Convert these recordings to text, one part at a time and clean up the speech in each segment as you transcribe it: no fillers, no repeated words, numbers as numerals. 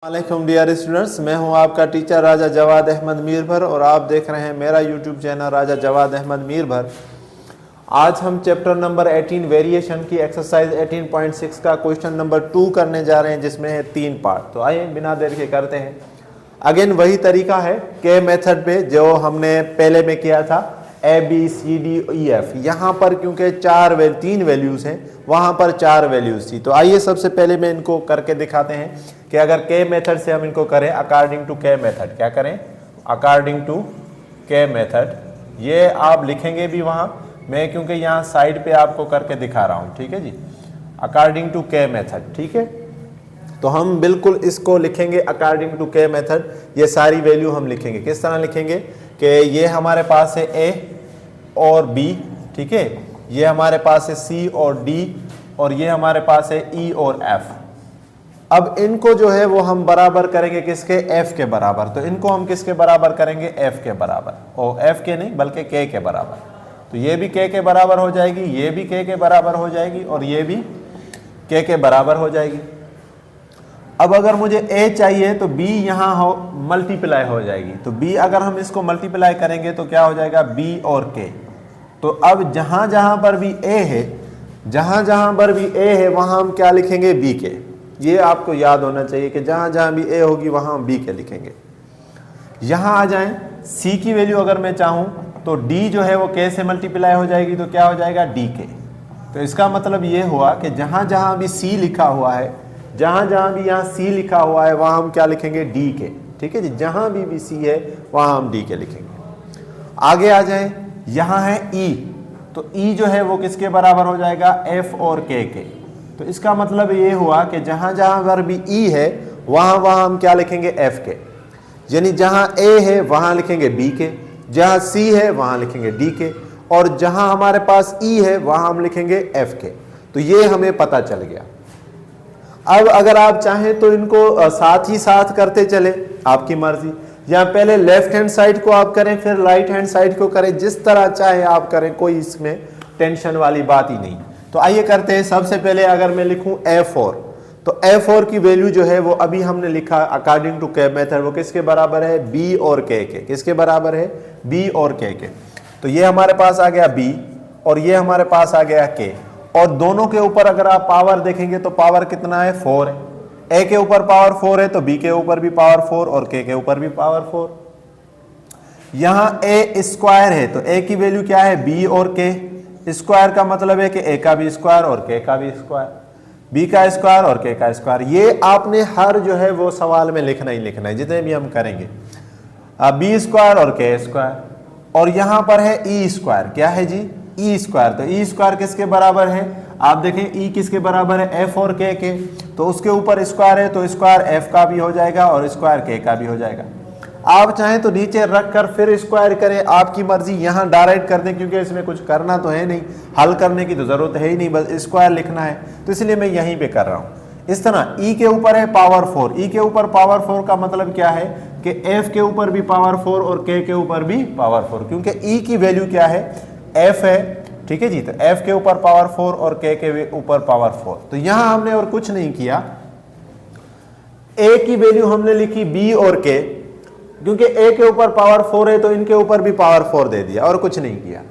वालेकुम dear students, मैं हूं आपका टीचर राजा जवाद अहमद मीरभर और आप देख रहे हैं मेरा यूट्यूब चैनल राजा जवाद अहमद मीरभर। आज हम चैप्टर नंबर 18 वेरिएशन की एक्सरसाइज 18.6 का क्वेश्चन नंबर 2 करने जा रहे हैं, जिसमें है 3 पार्ट। तो आइए बिना देर के करते हैं। अगेन वही तरीका है के मेथड पे जो हमने पहले में किया था, ABCDEF। यहाँ पर क्योंकि 3 वैल्यूज हैं, वहाँ पर 4 वैल्यूज थी। तो आइए सबसे पहले मैं इनको करके दिखाते हैं कि अगर के मेथड से हम इनको करें अकॉर्डिंग टू के मेथड। क्या करें? अकॉर्डिंग टू के मेथड। ये आप लिखेंगे भी वहाँ, मैं क्योंकि यहाँ साइड पे आपको करके दिखा रहा हूँ। ठीक है जी, अकॉर्डिंग टू के मेथड। ठीक है, तो हम बिल्कुल इसको लिखेंगे अकॉर्डिंग टू के मेथड। ये सारी वैल्यू हम लिखेंगे। किस तरह लिखेंगे कि ये हमारे पास है A और B, ठीक है, ये हमारे पास है C और D, और ये हमारे पास है E और F। अब इनको जो है वो हम बराबर करेंगे किसके? F के बराबर। तो इनको हम किसके बराबर करेंगे? F के बराबर। और F के नहीं बल्कि K के बराबर। तो ये भी K के बराबर हो जाएगी, ये भी K के बराबर हो जाएगी, और ये भी K के बराबर हो जाएगी। अब अगर मुझे A चाहिए तो B यहाँ हो मल्टीप्लाई हो जाएगी। तो B अगर हम इसको मल्टीप्लाई करेंगे तो क्या हो जाएगा? B और K। तो अब जहाँ जहाँ पर भी A है, जहाँ जहाँ पर भी A है वहाँ हम क्या लिखेंगे? B के। ये आपको याद होना चाहिए कि जहाँ जहाँ भी A होगी वहाँ हम B के लिखेंगे। यहाँ आ जाएं, C की वैल्यू अगर मैं चाहूँ तो D जो है वो K से मल्टीप्लाई हो जाएगी, तो क्या हो जाएगा? D के। तो इसका मतलब ये हुआ कि जहाँ जहाँ भी C लिखा हुआ है, जहाँ जहाँ भी यहाँ C लिखा हुआ है वहाँ हम क्या लिखेंगे? D के। ठीक है जी, जहाँ भी C है वहाँ हम D के लिखेंगे। आगे आ जाएं, यहाँ है E, तो E जो है वो किसके बराबर हो जाएगा? F और K के। तो इसका मतलब ये हुआ कि जहाँ जहाँ पर भी E है वहाँ वहाँ हम क्या लिखेंगे? F के। यानी जहाँ A है वहाँ लिखेंगे B के, जहाँ C है वहाँ लिखेंगे D के, और जहाँ हमारे पास E है वहाँ हम लिखेंगे F के। तो ये हमें पता चल गया। अब अगर आप चाहें तो इनको साथ ही साथ करते चले, आपकी मर्जी, या पहले लेफ्ट हैंड साइड को आप करें फिर राइट हैंड साइड को करें, जिस तरह चाहे आप करें, कोई इसमें टेंशन वाली बात ही नहीं। तो आइए करते हैं। सबसे पहले अगर मैं लिखूं A4, तो A4 की वैल्यू जो है वो अभी हमने लिखा अकॉर्डिंग टू के मेथड, वो किसके बराबर है? B और K के। किसके बराबर है? B और K के। तो ये हमारे पास आ गया B और ये हमारे पास आ गया K, और दोनों के ऊपर अगर आप पावर देखेंगे तो पावर कितना है? 4 है। A के ऊपर पावर 4 है तो B के ऊपर भी पावर 4 और K के ऊपर भी पावर 4। यहाँ A स्क्वायर है तो A की वैल्यू क्या है? B और K। स्क्वायर का मतलब है कि A का भी स्क्वायर और K का भी स्क्वायर, B का स्क्वायर और K का स्क्वायर। ये आपने हर जो है वो सवाल में लिखना ही लिखना है, जितने भी हम करेंगे। B स्क्वायर और K स्क्वायर, और यहाँ पर है E स्क्वायर। क्या है जी? E square. तो E स्क्वायर किसके बराबर है? आप देखें E किसके बराबर है? F और K के। तो उसके ऊपर स्क्वायर है तो स्क्वायर F का भी हो जाएगा और स्क्वायर K का भी हो जाएगा। आप चाहें तो नीचे रख कर फिर स्क्वायर करें, आपकी मर्जी। यहाँ डायरेक्ट कर दें क्योंकि इसमें कुछ करना तो है नहीं, हल करने की तो जरूरत है ही नहीं, बस स्क्वायर लिखना है, तो इसलिए मैं यहीं पे कर रहा हूँ। इस तरह E के ऊपर है पावर 4। E के ऊपर पावर 4 का मतलब क्या है कि F के ऊपर भी पावर 4 और K के ऊपर भी पावर 4, क्योंकि E की वैल्यू क्या है? F है। ठीक है जी, तो F के ऊपर पावर 4 और K के ऊपर पावर 4। तो यहाँ हमने और कुछ नहीं किया, A की वैल्यू हमने लिखी B और K, क्योंकि A के ऊपर पावर 4 है तो इनके ऊपर भी पावर 4 दे दिया और कुछ नहीं किया।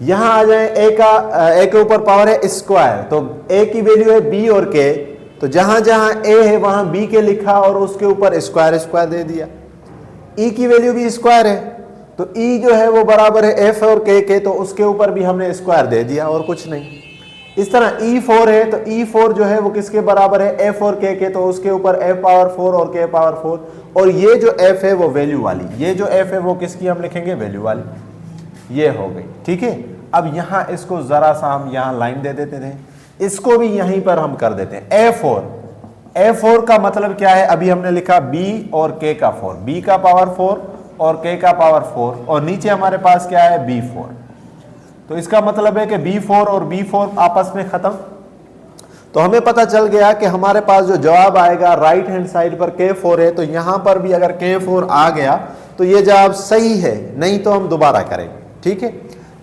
यहां आ जाए, A के ऊपर पावर है स्क्वायर, तो A की वैल्यू है B और K, तो जहां जहां A है वहां B के लिखा और उसके ऊपर स्क्वायर स्क्वायर दे दिया। E की वैल्यू भी स्क्वायर है तो E जो है वो बराबर है F और K के, तो उसके ऊपर भी हमने स्क्वायर दे दिया और कुछ नहीं। इस तरह E4 है तो E4 जो है वो किसके बराबर है? F और K के, तो उसके ऊपर F पावर 4 और K पावर 4, और ये जो F है वो वैल्यू वाली, ये जो F है वो किसकी हम लिखेंगे? वैल्यू वाली। ये हो गई। ठीक है, अब यहाँ इसको जरा सा हम यहाँ लाइन दे देते थे, इसको भी यहीं पर हम कर देते हैं A4 का मतलब क्या है? अभी हमने लिखा B और K का 4, B का पावर 4 और K का पावर 4, और नीचे हमारे पास क्या है? B4। तो इसका मतलब है कि B4 और B4 आपस में खत्म। तो हमें पता चल गया कि हमारे पास जो जवाब आएगा राइट हैंड साइड पर K4 है, तो यहां पर भी अगर K4 आ गया तो ये जवाब सही है, नहीं तो हम दोबारा करेंगे। ठीक है,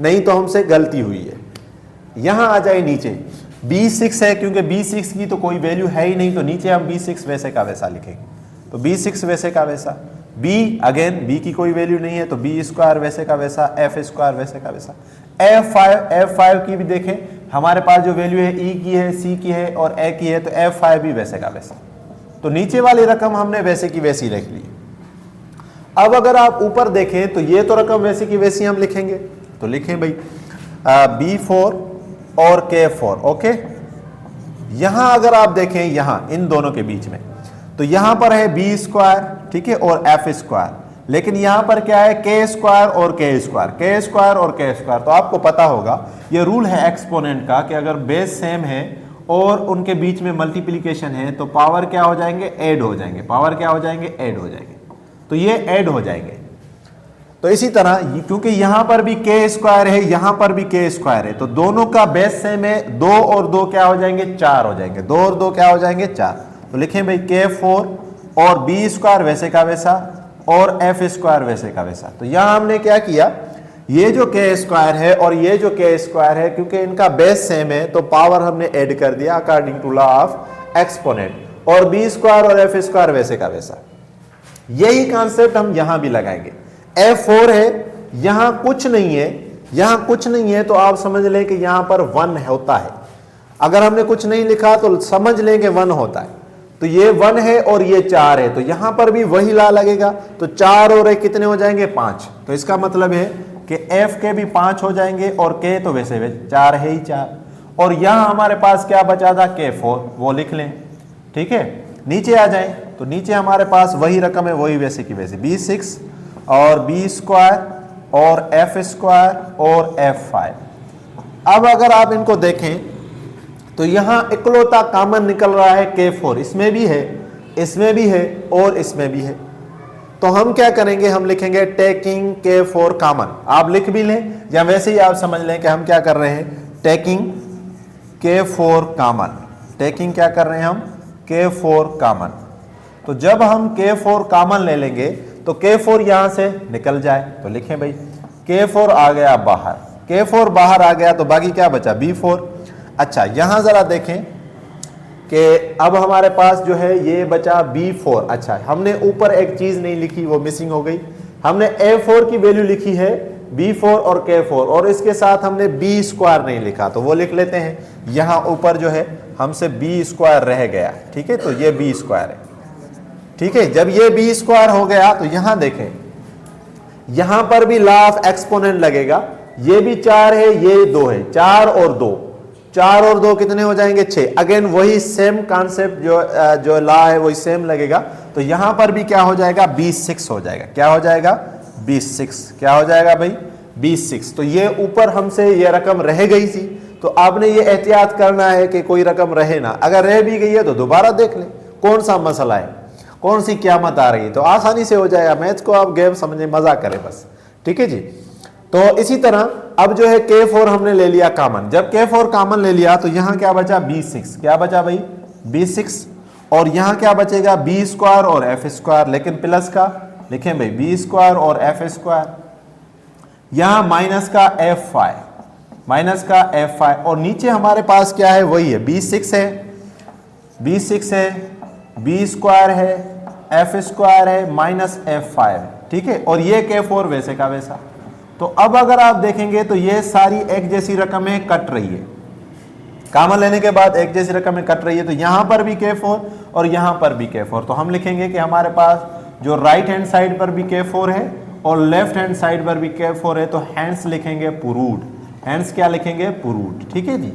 नहीं तो हमसे गलती हुई है। यहां आ जाए नीचे, B6 है, क्योंकि B6 की तो कोई वैल्यू है ही नहीं, तो नीचे हम B6 वैसे का वैसा लिखेंगे। तो b6 वैसे का वैसा, b अगेन b की कोई वैल्यू नहीं है तो b स्क्वायर वैसे का वैसा, f स्क्वायर वैसे का वैसा। f5 की भी देखें, हमारे पास जो वैल्यू है e की है, c की है और a की है, तो f5 भी वैसे का वैसा। तो नीचे वाली रकम हमने वैसे की वैसी लिख ली। अब अगर आप ऊपर देखें तो ये तो रकम वैसे की वैसी हम लिखेंगे, तो लिखें भाई b4 और k4। ओके, यहां अगर आप देखें, यहां इन दोनों के बीच में, तो यहां पर है b स्क्वायर, ठीक है, और f स्क्वायर, लेकिन यहां पर क्या है, k स्क्वायर और k स्क्वायर, k स्क्वायर और k स्क्वायर। तो आपको पता होगा ये रूल है एक्सपोनेंट का कि अगर बेस सेम है और उनके बीच में मल्टीप्लिकेशन है तो पावर क्या हो जाएंगे, ऐड हो जाएंगे। पावर क्या हो जाएंगे, ऐड हो जाएंगे। तो ये ऐड हो जाएंगे। तो इसी तरह क्योंकि यहां पर भी k स्क्वायर है, यहां पर भी k स्क्वायर है, तो दोनों का बेस सेम है, 2 और 2 क्या हो जाएंगे, 4 हो जाएंगे। 2 और 2 क्या हो जाएंगे, 4। तो लिखें भाई k4 और b स्क्वायर वैसे का वैसा और f स्क्वायर वैसे का वैसा। तो यहां हमने क्या किया, ये जो k स्क्वायर है और ये जो k स्क्वायर है, क्योंकि इनका बेस सेम है तो पावर हमने ऐड कर दिया according to law of exponent, और b स्क्वायर और f स्क्वायर वैसे का वैसा। यही कॉन्सेप्ट हम यहां भी लगाएंगे। f4 है, यहां कुछ नहीं है, यहां कुछ नहीं है, तो आप समझ लें कि यहां पर 1 होता है। अगर हमने कुछ नहीं लिखा तो समझ लें कि 1 होता है। तो ये 1 है और ये 4 है, तो यहां पर भी वही ला लगेगा। तो 4 और 1 कितने हो जाएंगे, 5। तो इसका मतलब है कि f के भी 5 हो जाएंगे और k तो वैसे 4 है ही 4। और यहां हमारे पास क्या बचा था, k4, वो लिख लें। ठीक है, नीचे आ जाएं तो नीचे हमारे पास वही रकम है, वही वैसे की वैसे, b6 और b स्क्वायर और f स्क्वायर और f5। अब अगर आप इनको देखें तो यहां इकलौता कॉमन निकल रहा है k4, इसमें भी है, इसमें भी है और इसमें भी है। तो हम क्या करेंगे, हम लिखेंगे टेकिंग k4 कॉमन। आप लिख भी लें या वैसे ही आप समझ लें कि हम क्या कर रहे हैं, टेकिंग k4 कॉमन। टेकिंग क्या कर रहे हैं हम, k4 कॉमन। तो जब हम k4 कॉमन ले लेंगे तो k4 यहां से निकल जाए, तो लिखें भाई k4 आ गया बाहर, k4 बाहर आ गया तो बाकी क्या बचा, b4। अच्छा, यहां जरा देखें कि अब हमारे पास जो है ये बचा b4। अच्छा, हमने ऊपर एक चीज नहीं लिखी, वो मिसिंग हो गई। हमने a4 की वैल्यू लिखी है b4 और k4, और इसके साथ हमने b स्क्वायर नहीं लिखा, तो वो लिख लेते हैं। यहां ऊपर जो है हमसे b स्क्वायर रह गया, ठीक है, तो ये b स्क्वायर है। ठीक है, जब ये b स्क्वायर हो गया तो यहां देखें, यहां पर भी लॉ ऑफ एक्सपोनेंट लगेगा। ये भी 4 है, ये 2 है, 4 और 2, 4 और 2 कितने हो जाएंगे, 6। अगेन वही सेम कॉन्सेप्ट, जो लॉ है वही सेम लगेगा। तो यहां पर भी क्या हो जाएगा, b6 हो जाएगा। क्या हो जाएगा, b6। क्या हो जाएगा भाई, b6। तो ये ऊपर हमसे ये रकम रह गई थी, तो आपने ये एहतियात करना है कि कोई रकम रहे ना। अगर रह भी गई है तो दोबारा देख लें कौन सा मसला है, कौन सी क़यामत आ रही है, तो आसानी से हो जाएगा। मैथ्स को आप गेम समझे, मजा करें बस। ठीक है जी। तो इसी तरह अब जो है k4 हमने ले लिया कॉमन। जब k4 कॉमन ले लिया तो यहां क्या बचा, b6। क्या बचा भाई, b6। और यहां क्या बचेगा, b स्क्वायर और f स्क्वायर, लेकिन प्लस का लिखें भाई, b स्क्वायर और f स्क्वायर। यहां माइनस का f5, माइनस का f5, और नीचे हमारे पास क्या है, वही है, b6 है, b6 है, b स्क्वायर है, f स्क्वायर है, माइनस f5। ठीक है, और ये k4 वैसे का वैसा। तो अब अगर आप देखेंगे तो ये सारी एक जैसी रकमें कट रही है, कॉमन लेने के बाद एक जैसी रकमें कट रही है। तो यहां पर भी k4 और यहां पर भी k4। तो हम लिखेंगे कि हमारे पास जो राइट हैंड साइड पर भी k4 है और लेफ्ट हैंड साइड पर भी k4 है, तो हैंड्स लिखेंगे प्रूव्ड। हैंड्स क्या लिखेंगे, प्रूव्ड। ठीक है जी।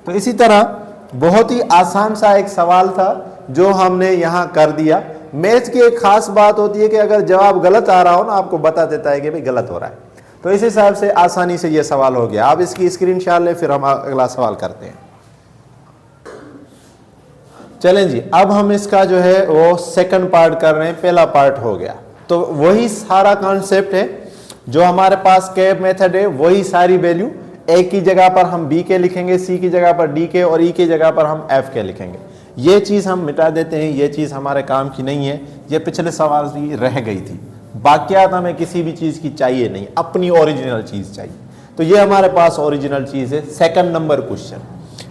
तो इसी तरह बहुत ही आसान सा एक सवाल था जो हमने यहां कर दिया। मैथ्स की एक खास बात होती है कि अगर जवाब गलत आ रहा हो ना, आपको बता देता है कि भाई गलत हो रहा है। तो इस हिसाब से आसानी से ये सवाल हो गया। आप इसकी स्क्रीनशॉट लें, फिर हम अगला सवाल करते हैं। चलें जी, अब हम इसका जो है वो सेकंड पार्ट कर रहे हैं, पहला पार्ट हो गया। तो वही सारा कॉन्सेप्ट है जो हमारे पास कैप मेथड है, वही सारी वैल्यू ए की जगह पर हम बी के लिखेंगे, सी की जगह पर डी के और ई की जगह पर हम एफ के लिखेंगे। ये चीज़ हम मिटा देते हैं, ये चीज़ हमारे काम की नहीं है। ये पिछले सवाल से रह गई थी। बाकियात हमें किसी भी चीज़ की चाहिए नहीं, अपनी ओरिजिनल चीज़ चाहिए। तो ये हमारे पास ओरिजिनल चीज़ है, सेकंड नंबर क्वेश्चन।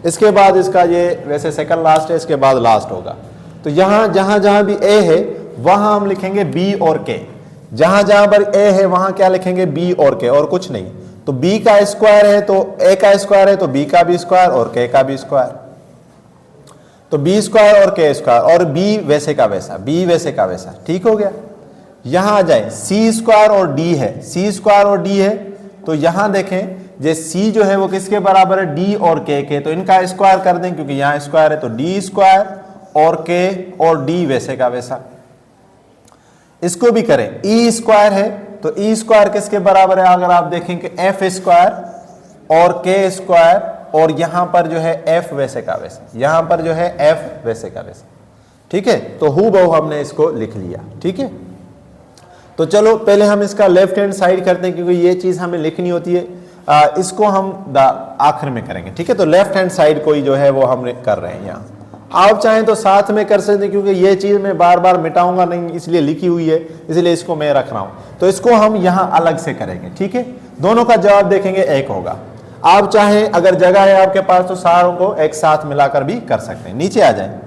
इसके बाद इसका ये वैसे सेकंड लास्ट है, इसके बाद लास्ट होगा। तो यहाँ जहाँ जहाँ भी ए है वहां हम लिखेंगे बी और के। जहां जहां पर ए है वहां क्या लिखेंगे, बी और के, और कुछ नहीं। तो बी का स्क्वायर है तो ए का स्क्वायर है तो बी का भी स्क्वायर और के का भी स्क्वायर। तो बी स्क्वायर और के स्क्वायर, और बी वैसे का वैसा, बी वैसे का वैसा, ठीक हो गया। यहां आ जाए, सी स्क्वायर और डी है, सी स्क्वायर और डी है, तो यहां देखें जे सी जो है वो किसके बराबर है, डी और के, तो इनका स्क्वायर कर दें क्योंकि यहां स्क्वायर है, तो डी स्क्वायर और के और डी वैसे का वैसा। इसको भी करें, ई स्क्वायर है तो ई स्क्वायर किसके बराबर है, अगर आप देखें कि एफ स्क्वायर और के स्क्वायर, और यहां पर जो है एफ वैसे का वैसा, यहां पर जो है एफ वैसे का वैसा, ठीक है। तो हूबहू हमने इसको लिख लिया, ठीक है। तो चलो पहले हम इसका लेफ्ट हैंड साइड करते हैं क्योंकि ये चीज हमें लिखनी होती है, इसको हम आखिर में करेंगे, ठीक है। तो लेफ्ट हैंड साइड को ही जो है वो हम कर रहे हैं यहाँ। आप चाहें तो साथ में कर सकते हैं क्योंकि ये चीज मैं बार बार मिटाऊंगा नहीं, इसलिए लिखी हुई है, इसलिए इसको मैं रख रहा हूं। तो इसको हम यहां अलग से करेंगे, ठीक है। दोनों का जवाब देखेंगे एक होगा। आप चाहें अगर जगह है आपके पास तो सारों को एक साथ मिलाकर भी कर सकते हैं। नीचे आ जाए,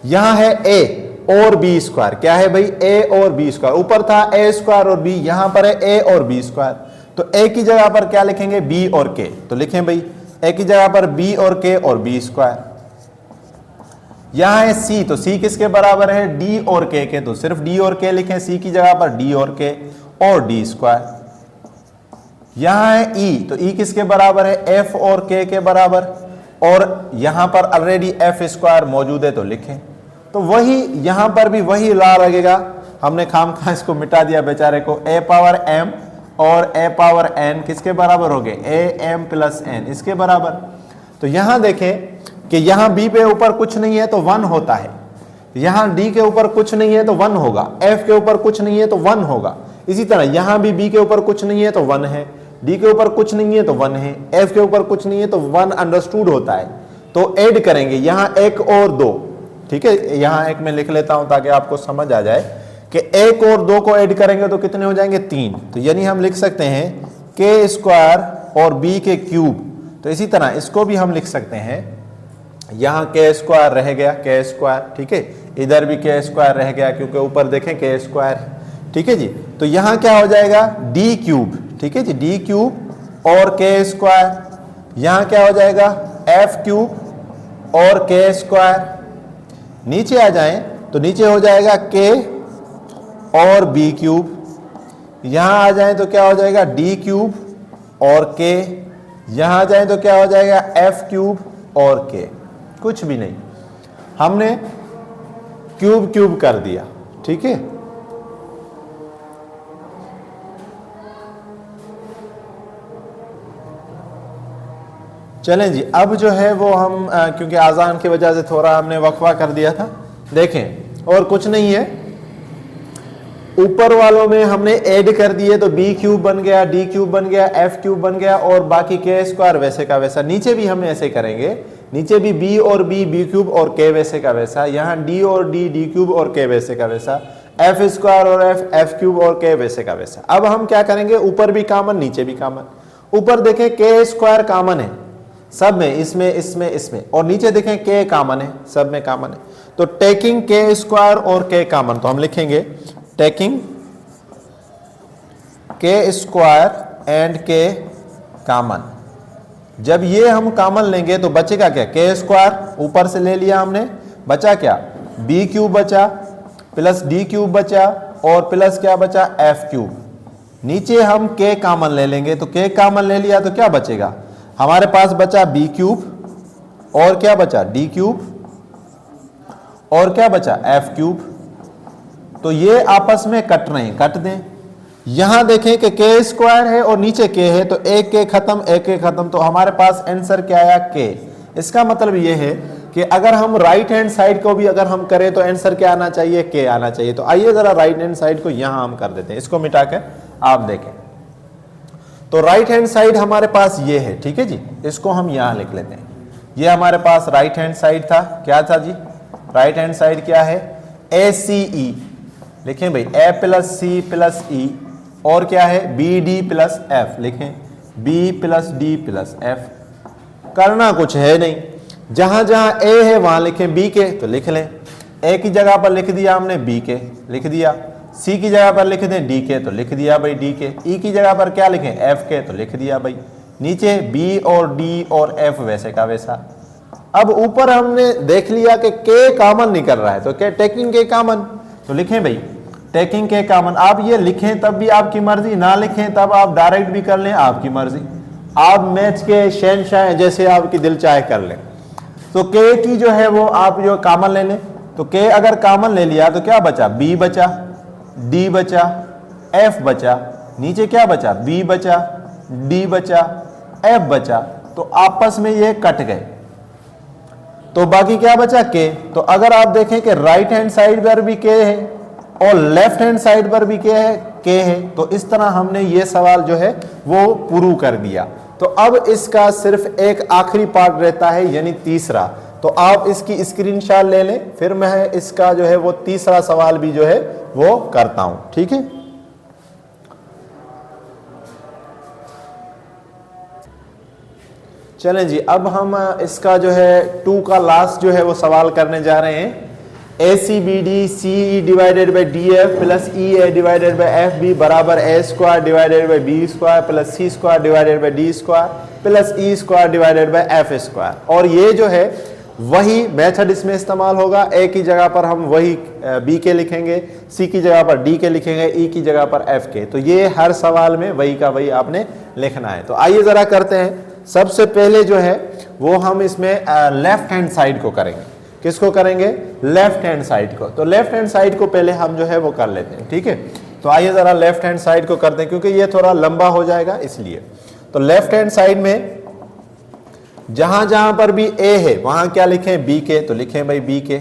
यहां है ए और बी स्क्वायर, क्या है भाई, ए और बी स्क्वायर। ऊपर था ए स्क्वायर और बी, यहां पर है ए और बी स्क्वायर। तो ए की जगह पर क्या लिखेंगे, बी और के, तो लिखें भाई ए की जगह पर बी और के और बी स्क्वायर। यहां है सी, तो सी किसके बराबर है, डी और के, तो सिर्फ डी और के लिखें, सी की जगह पर डी और के और डी स्क्वायर। यहां है ई, तो ई किसके बराबर है, एफ और के बराबर, और यहां पर ऑलरेडी एफ स्क्वायर मौजूद है तो लिखें। तो वही यहां पर भी वही ला लगेगा, हमने खामखा इसको मिटा दिया बेचारे को। ए पावर एम और ए पावर एन किसके बराबर हो गए, ए एम प्लस एन, इसके बराबर। तो यहां देखें कि यहां बी पे ऊपर कुछ नहीं है तो 1 होता है, यहां डी के ऊपर कुछ नहीं है तो 1 होगा, एफ के ऊपर कुछ नहीं है तो 1 होगा। इसी तरह यहां भी बी के ऊपर कुछ नहीं है तो 1 है, डी के ऊपर कुछ नहीं है तो 1 है, एफ के ऊपर कुछ नहीं है तो 1 अंडरस्टूड होता है। तो ऐड करेंगे यहां 1 और 2, ठीक है। यहां एक मैं लिख लेता हूं ताकि आपको समझ आ जाए कि 1 और 2 को ऐड करेंगे तो कितने हो जाएंगे, 3। तो यानी हम लिख सकते हैं के स्क्वायर और बी के क्यूब। तो इसी तरह इसको भी हम लिख सकते हैं, यहां के स्क्वायर रह गया, के स्क्वायर, ठीक है। इधर भी के स्क्वायर रह गया क्योंकि ऊपर देखें के स्क्वायर, ठीक है जी। तो यहां क्या हो जाएगा, डी क्यूब, ठीक है जी, डी क्यूब और के स्क्वायर। यहां क्या हो जाएगा, एफ क्यूब और के स्क्वायर। नीचे आ जाएं तो नीचे हो जाएगा के और बी क्यूब। यहां आ जाएं तो क्या हो जाएगा, डी क्यूब और के। यहां आ जाएं तो क्या हो जाएगा, एफ क्यूब और के। कुछ भी नहीं, हमने क्यूब क्यूब कर दिया, ठीक है। चलें जी, अब जो है वो हम क्योंकि आज़ान की वजह से थोड़ा हमने वक्फा कर दिया था, देखें और कुछ नहीं है। ऊपर वालों में हमने ऐड कर दिए तो बी क्यूब बन गया, डी क्यूब बन गया, एफ क्यूब बन गया, और बाकी के स्क्वायर वैसे का वैसा। नीचे भी हम ऐसे करेंगे, नीचे भी बी और बी, बी क्यूब और के वैसे का वैसा। यहाँ डी और डी, डी क्यूब और के वैसे का वैसा। एफ स्क्वायर और एफ, एफ क्यूब और के वैसे का वैसा। अब हम क्या करेंगे, ऊपर भी कॉमन नीचे भी कॉमन। ऊपर देखें के स्क्वायर कॉमन है सब में, इसमें इसमें इसमें, और नीचे देखें के कॉमन है सब में, कॉमन है। तो टेकिंग के स्क्वायर और के कॉमन, तो हम लिखेंगे टेकिंग के स्क्वायर एंड के कॉमन। जब ये हम कॉमन लेंगे तो बचेगा क्या, के स्क्वायर ऊपर से ले लिया हमने, बचा क्या, बी क्यूब बचा प्लस डी क्यूब बचा और प्लस क्या बचा, एफ क्यूब। नीचे हम के कॉमन ले लेंगे, तो के कॉमन ले लिया तो क्या बचेगा, हमारे पास बचा बी क्यूब और क्या बचा, डी क्यूब और क्या बचा, एफ क्यूब। तो ये आपस में कट रहे हैं, कट दें। यहां देखें कि के स्क्वायर है और नीचे के है, तो एक के खत्म, एक के खत्म, तो हमारे पास आंसर क्या आया, के। इसका मतलब ये है कि अगर हम राइट हैंड साइड को भी अगर हम करें तो आंसर क्या आना चाहिए, के आना चाहिए। तो आइए जरा राइट हैंड साइड को यहां हम कर देते हैं, इसको मिटाकर आप देखें। तो राइट हैंड साइड हमारे पास ये है, ठीक है जी, इसको हम यहां लिख लेते हैं। ये हमारे पास राइट हैंड साइड था, क्या था जी, राइट हैंड साइड क्या है, ए सी ई, लिखें भाई ए प्लस सी प्लस ई, और क्या है बी डी प्लस एफ, लिखें B plus D plus F. करना कुछ है नहीं, जहां जहां ए है वहां लिखें बी के, तो लिख लें ए की जगह पर लिख दिया हमने बी के, लिख दिया। सी की जगह पर लिख दें डी के, तो लिख दिया भाई डी के। ई की जगह पर क्या लिखें, एफ के, तो लिख दिया भाई। नीचे बी और डी और एफ वैसे का वैसा। अब ऊपर हमने देख लिया कि के कॉमन निकल रहा है, तो क्या टेकिंग के कॉमन, तो लिखें भाई टेकिंग के कॉमन। आप ये लिखें तब भी आपकी मर्जी, ना लिखें तब आप डायरेक्ट भी कर लें, आपकी मर्जी। आप मैथ्स के शहंशाह, जैसे आपकी दिल चाहे कर लें। तो के की जो है वो आप जो कॉमन ले लें, तो के अगर कॉमन ले लिया तो क्या बचा, बी बचा, डी बचा, एफ बचा, नीचे क्या बचा, बी बचा, डी बचा, एफ बचा। तो आपस में ये कट गए, तो बाकी क्या बचा, के। तो अगर आप देखें कि राइट हैंड साइड पर भी के है और लेफ्ट हैंड साइड पर भी क्या है, के है, तो इस तरह हमने ये सवाल जो है वो प्रूव कर दिया। तो अब इसका सिर्फ एक आखिरी पार्ट रहता है, यानी तीसरा। तो आप इसकी स्क्रीनशॉट ले लें, फिर मैं इसका जो है वो तीसरा सवाल भी जो है वो करता हूं, ठीक है। चलें जी, अब हम इसका जो है 2 का लास्ट जो है वो सवाल करने जा रहे हैं। A C B D C E divided by D F plus E A divided by F B बराबर A square divided by B square plus C square divided by D square plus E square divided by F square. और ये जो है वही method इसमें इस्तेमाल होगा। ए की जगह पर हम वही बी के लिखेंगे, सी की जगह पर डी के लिखेंगे, ई की जगह पर एफ के। तो ये हर सवाल में वही का वही आपने लिखना है। तो आइए जरा करते हैं। सबसे पहले जो है वो हम इसमें लेफ्ट हैंड साइड को करेंगे। किसको करेंगे, लेफ्ट हैंड साइड को। तो लेफ्ट हैंड साइड को पहले हम जो है वो कर लेते हैं, ठीक है। तो आइए जरा लेफ्ट हैंड साइड को करते हैं, क्योंकि ये थोड़ा लंबा हो जाएगा इसलिए। तो लेफ्ट हैंड साइड में जहां जहां पर भी ए है वहां क्या लिखें, बी के, तो लिखें भाई बी के।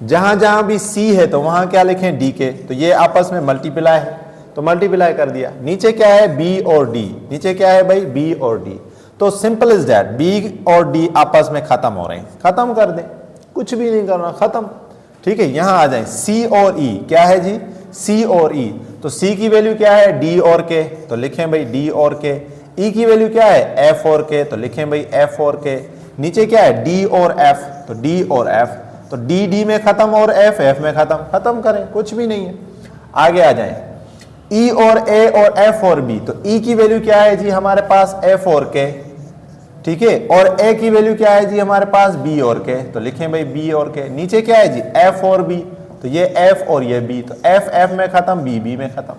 जहां जहां भी सी है तो वहां क्या लिखें, डी के। तो ये आपस में मल्टीप्लाई है, तो मल्टीप्लाई कर दिया। नीचे क्या है, बी और डी, नीचे क्या है भाई, बी और डी। तो सिंपल इज दैट, बी और डी आपस में खत्म हो रहे हैं, खत्म कर दें, कुछ भी नहीं करना, खत्म, ठीक है। यहां आ जाए, सी और ई, क्या है जी, सी और ई। तो सी की वैल्यू क्या है, डी और के, तो लिखें भाई डी और के। ई की वैल्यू क्या है, एफ और के, तो लिखें भाई एफ और के। नीचे क्या है, डी और एफ, तो डी और एफ। तो डी डी में खत्म और एफ एफ में खत्म, खत्म करें, कुछ भी नहीं है। आगे आ जाए, ई और ए और एफ और बी। तो ई की वैल्यू क्या है जी हमारे पास, एफ और के, ठीक है। और ए की वैल्यू क्या है जी हमारे पास, बी और के, तो लिखें भाई बी और के। नीचे क्या है जी, एफ और बी, तो ये एफ और ये बी, तो एफ एफ में खत्म, बी बी में खत्म।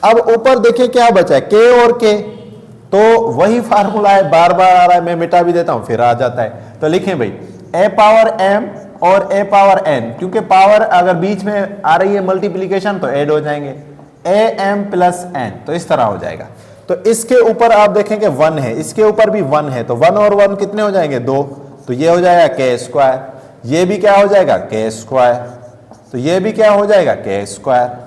अब ऊपर देखिए क्या बचा है, के और के। तो वही फार्मूला है, बार बार आ रहा है, मैं मिटा भी देता हूं फिर आ जाता है। तो लिखें भाई ए पावर एम और ए पावर एन, क्योंकि पावर अगर बीच में आ रही है मल्टीप्लीकेशन तो ऐड हो जाएंगे, ए एम प्लस एन, तो इस तरह हो जाएगा। तो इसके ऊपर आप देखेंगे 1 है, इसके ऊपर भी 1 है, तो 1 और 1 कितने हो जाएंगे, 2। तो ये हो जाएगा के स्क्वायर, ये भी क्या हो जाएगा, के स्क्वायर, तो ये भी क्या हो जाएगा, के स्क्वायर।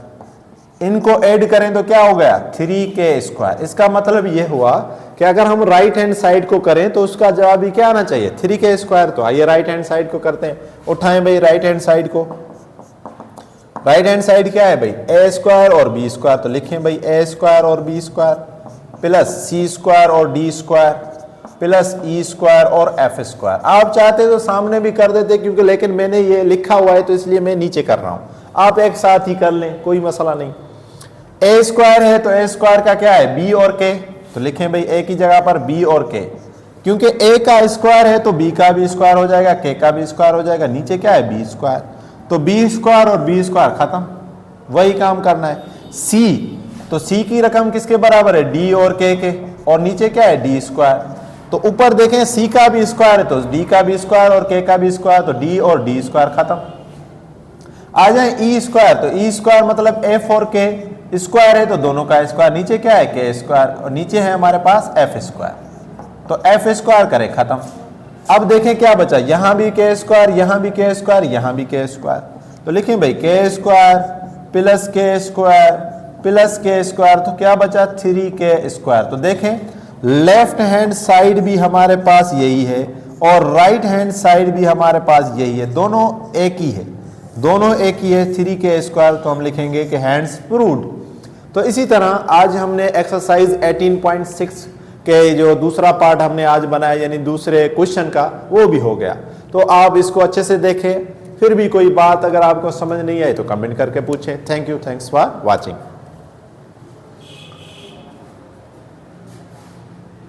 इनको ऐड करें तो क्या हो गया, 3k स्क्वायर। इसका मतलब ये हुआ कि अगर हम राइट हैंड साइड को करें तो उसका जवाब भी क्या आना चाहिए, 3k स्क्वायर। तो आइए राइट हैंड साइड को करते हैं, उठाएं भाई राइट हैंड साइड को। राइट हैंड साइड क्या है भाई, ए स्क्वायर और बी स्क्वायर, तो लिखें भाई ए स्क्वायर और B square plus C square और D square plus E square और एफ स्क्वायर। आप चाहते तो सामने भी कर देते, क्योंकि लेकिन मैंने ये लिखा हुआ है तो इसलिए मैं नीचे कर रहा हूं, आप एक साथ ही कर लें, कोई मसला नहीं। ए स्क्वायर है तो ए स्क्वायर का क्या है, बी और के, तो लिखें भाई ए की जगह पर बी और के, क्योंकि ए का स्क्वायर है तो बी का भी स्क्वायर हो जाएगा, के का भी स्क्वायर हो जाएगा। नीचे क्या है, बी स्क्वायर, तो बी स्क्वायर और बी स्क्वायर खत्म, वही काम करना है। सी, तो सी की रकम किसके बराबर है, डी और के, और नीचे क्या है, डी स्क्वायर। तो ऊपर देखें सी का भी स्क्वायर है तो डी का भी स्क्वायर और के का भी स्क्वायर, तो डी और डी स्क्वायर खत्म। आ जाए ई स्क्वायर, तो ई स्क्वायर मतलब एफ और के स्क्वायर है तो दोनों का स्क्वायर। नीचे क्या है, के स्क्वायर, और नीचे है हमारे पास एफ स्क्वायर, तो एफ स्क्वायर करें, खत्म। अब देखें क्या बचा, यहां भी के स्क्वायर, यहां भी के स्क्वायर, यहां भी के स्क्वायर, तो लिखें भाई के स्क्वायर प्लस के स्क्वायर प्लस के स्क्वायर, तो क्या बचा, 3k स्क्वायर। तो देखें लेफ्ट हैंड साइड भी हमारे पास यही है और राइट हैंड साइड भी हमारे पास यही है, दोनों एक ही है, दोनों एक ही है, 3k स्क्वायर। तो हम लिखेंगे कि हैंड्स प्रूव्ड। तो इसी तरह आज हमने एक्सरसाइज 18.6 के जो दूसरा पार्ट हमने आज बनाया, यानी दूसरे क्वेश्चन का, वो भी हो गया। तो आप इसको अच्छे से देखें, फिर भी कोई बात अगर आपको समझ नहीं आई तो कमेंट करके पूछें। Thank you, thanks for watching.